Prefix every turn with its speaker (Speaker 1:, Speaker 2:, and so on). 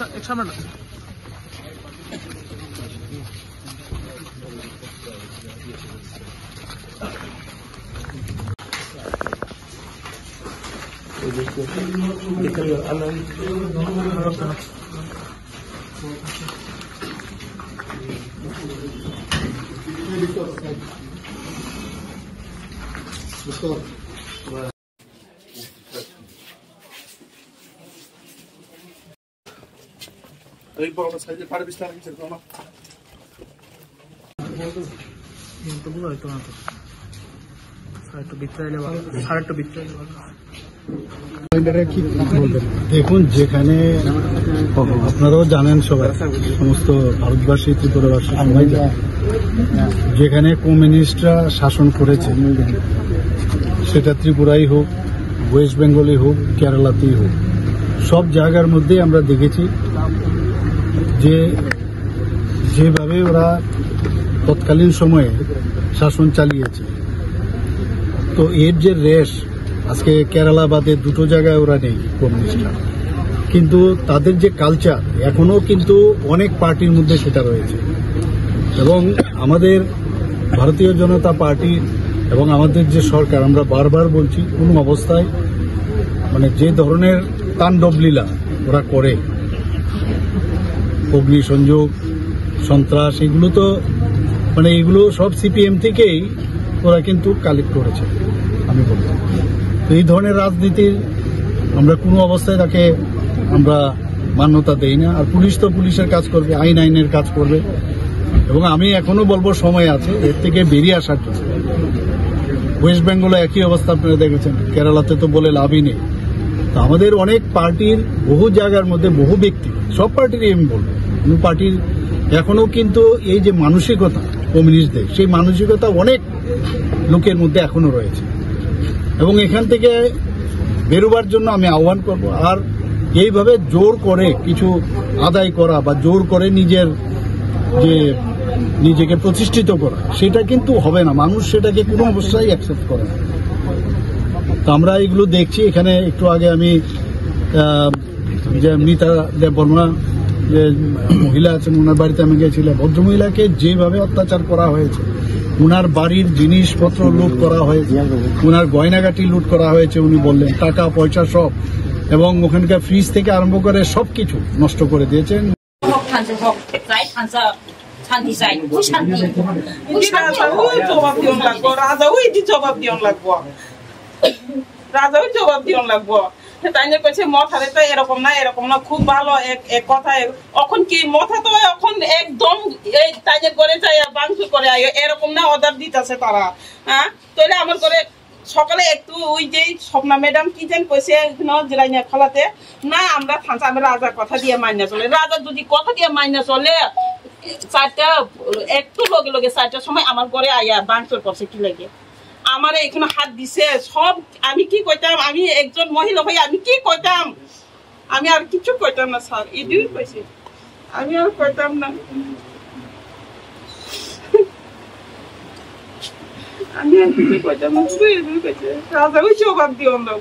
Speaker 1: एक सामने
Speaker 2: एक बार और साइड पर विस्तार की चलता ना
Speaker 1: ये तो बुरा है तो ना तो साइड तो बितराइले वाला साइड तो बितराइले वाला
Speaker 3: দেখুন যেখানে আপনারাও জানেন সবাই সমস্ত ভারতবাসী ত্রিপুরাবাসী সবাই যেখানে কমিউনিস্টরা শাসন করেছে সেটা ত্রিপুরাই হোক ওয়েস্ট বেঙ্গলে হোক কেরালাতেই হোক সব জায়গার মধ্যে আমরা দেখেছি যে যেভাবে ওরা তৎকালীন সময়ে শাসন চালিয়েছে তো এর যে রেশ আজকে কেরালা বাদে দুটো জায়গায় ওরা নেই কমিউনিস্টরা কিন্তু তাদের যে কালচার এখনো কিন্তু অনেক পার্টির মধ্যে সেটা রয়েছে এবং আমাদের ভারতীয় জনতা পার্টি এবং আমাদের যে সরকার আমরা বারবার বলছি কোনো অবস্থায় মানে যে ধরনের তাণ্ডব লীলা ওরা করে অগ্নিসংযোগ সন্ত্রাস এগুলো তো মানে এগুলো সব সিপিএম থেকেই ওরা কিন্তু কালেক্ট করেছে আমি বলবো তো এই ধরনের রাজনীতির আমরা কোনো অবস্থায় তাকে আমরা মান্যতা দেই না আর পুলিশ তো পুলিশের কাজ করবে আইনের কাজ করবে এবং আমি এখনো বলবো সময় আছে এর থেকে বেরিয়ে আসার জন্য ওয়েস্ট বেঙ্গলে একই অবস্থা আপনারা দেখেছেন কেরালাতে তো বলে লাভই নেই তো আমাদের অনেক পার্টির বহু জায়গার মধ্যে বহু ব্যক্তি সব পার্টিরই আমি বলবো কোনো পার্টির এখনো কিন্তু এই যে মানসিকতা কমিউনিস্টদের সেই মানসিকতা অনেক লোকের মধ্যে এখনো রয়েছে এবং এখান থেকে বেরোবার জন্য আমি আহ্বান করব আর এইভাবে জোর করে কিছু আদায় করা বা জোর করে নিজেকে প্রতিষ্ঠিত করা সেটা কিন্তু হবে না মানুষ সেটাকে কোনো অবস্থায় অ্যাকসেপ্ট করে না তো আমরা এগুলো দেখছি এখানে একটু আগে আমি যে মিতা দেববর্মা যে মহিলা আছেন ওনার বাড়িতে আমি গিয়েছিলাম ভদ্রমহিলাকে যেভাবে অত্যাচার করা হয়েছে ওনার বাড়ির জিনিসপত্র লুট করা হয়েছে ওনার গয়নাগাটি লুট করা হয়েছে উনি বললেন টাকা পয়সা সব এবং ওখানকার ফ্রিজ থেকে আরম্ভ করে সবকিছু নষ্ট করে দিয়েছেন
Speaker 4: তাই কইছে মথারে তো এরকম না খুব ভালো এক কথায় এখন কি মথা তো এখন একদম এই তাই করে যায় বাংশু করে এরকম না অর্ডার দিতেছে তারা হ্যাঁ তাহলে আমার করে সকালে একটু ওই যে স্বপ্না ম্যাডাম কি যেন কইছে জিরাইনা খোলাতে না আমরা থানসা আমি রাজার কথা দিয়ে মাইনা চলে রাজা যদি কথা দিয়ে মাইনা চলে চারটা একটু লগে লগে চারটার সময় আমার ঘরে আইয়া বাংশুর করছে কি লাগে আমার এখানে হাত দিছে সব আমি কি কইতাম আমি একজন মহিলা হই আমি কি কইতাম আমি আর কিছু কইতাম না স্যার এদিকে কইছে আমি আর কইতাম না আমি আর কিছু কইতাম না তুই কইছে রাজা ওই জবাব দিও না